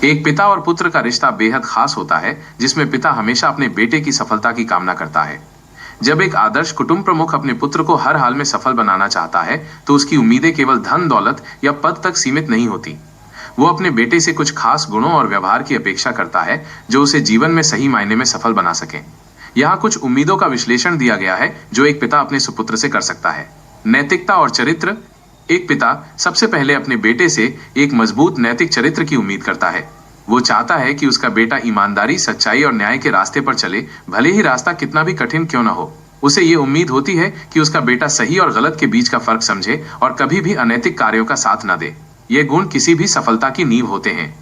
एक पिता और पुत्र का रिश्ता बेहद खास होता है, जिसमें पिता हमेशा अपने बेटे की सफलता की कामना करता है। जब एक आदर्श कुटुंब प्रमुख अपने पुत्र को हर हाल में सफल बनाना चाहता है, तो उसकी उम्मीदें केवल धन दौलत या पद तक सीमित नहीं होती। वो अपने बेटे से कुछ खास गुणों और व्यवहार की अपेक्षा करता है, जो उसे जीवन में सही मायने में सफल बना सके। यहाँ कुछ उम्मीदों का विश्लेषण दिया गया है, जो एक पिता अपने सुपुत्र से कर सकता है। नैतिकता और चरित्र। एक पिता सबसे पहले अपने बेटे से एक मजबूत नैतिक चरित्र की उम्मीद करता है। वो चाहता है कि उसका बेटा ईमानदारी, सच्चाई और न्याय के रास्ते पर चले, भले ही रास्ता कितना भी कठिन क्यों न हो। उसे ये उम्मीद होती है कि उसका बेटा सही और गलत के बीच का फर्क समझे और कभी भी अनैतिक कार्यों का साथ न दे। ये गुण किसी भी सफलता की नींव होते हैं।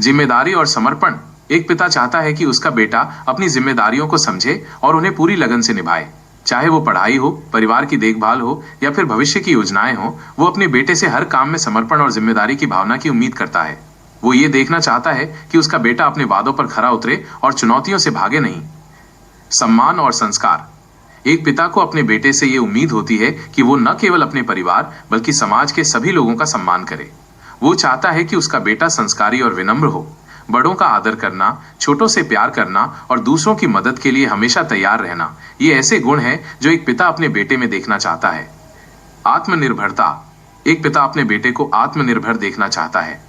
जिम्मेदारी और समर्पण। एक पिता चाहता है कि उसका बेटा अपनी जिम्मेदारियों को समझे और उन्हें पूरी लगन से निभाए। चाहे वो पढ़ाई हो, परिवार की देखभाल हो या फिर भविष्य की योजनाएं हो, वो अपने बेटे से हर काम में समर्पण और जिम्मेदारी की भावना की उम्मीद करता है। वो ये देखना चाहता है कि उसका बेटा अपने वादों पर खरा उतरे और चुनौतियों से भागे नहीं। सम्मान और संस्कार। एक पिता को अपने बेटे से ये उम्मीद होती है कि वो न केवल अपने परिवार बल्कि समाज के सभी लोगों का सम्मान करे। वो चाहता है कि उसका बेटा संस्कारी और विनम्र हो। बड़ों का आदर करना, छोटों से प्यार करना और दूसरों की मदद के लिए हमेशा तैयार रहना, ये ऐसे गुण हैं जो एक पिता अपने बेटे में देखना चाहता है। आत्मनिर्भरता। एक पिता अपने बेटे को आत्मनिर्भर देखना चाहता है।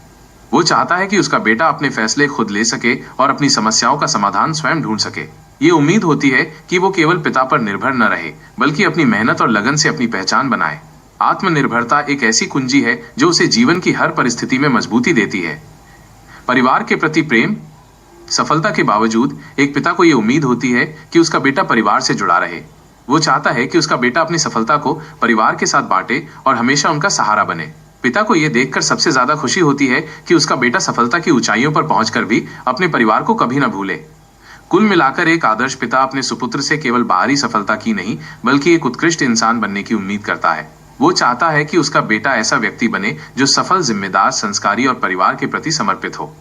वो चाहता है कि उसका बेटा अपने फैसले खुद ले सके और अपनी समस्याओं का समाधान स्वयं ढूंढ सके। ये उम्मीद होती है कि वो केवल पिता पर निर्भर न रहे, बल्कि अपनी मेहनत और लगन से अपनी पहचान बनाए। आत्मनिर्भरता एक ऐसी कुंजी है जो उसे जीवन की हर परिस्थिति में मजबूती देती है। परिवार के प्रति प्रेम। सफलता के बावजूद एक पिता को यह उम्मीद होती है कि उसका बेटा परिवार से जुड़ा रहे। वो चाहता है कि उसका बेटा अपनी सफलता को परिवार के साथ बांटे और हमेशा उनका सहारा बने। पिता को यह देखकर सबसे ज्यादा खुशी होती है कि उसका बेटा सफलता की ऊंचाइयों पर पहुंचकर भी अपने परिवार को कभी न भूले। कुल मिलाकर एक आदर्श पिता अपने सुपुत्र से केवल बाहरी सफलता की नहीं, बल्कि एक उत्कृष्ट इंसान बनने की उम्मीद करता है। वो चाहता है कि उसका बेटा ऐसा व्यक्ति बने जो सफल, जिम्मेदार, संस्कारी और परिवार के प्रति समर्पित हो।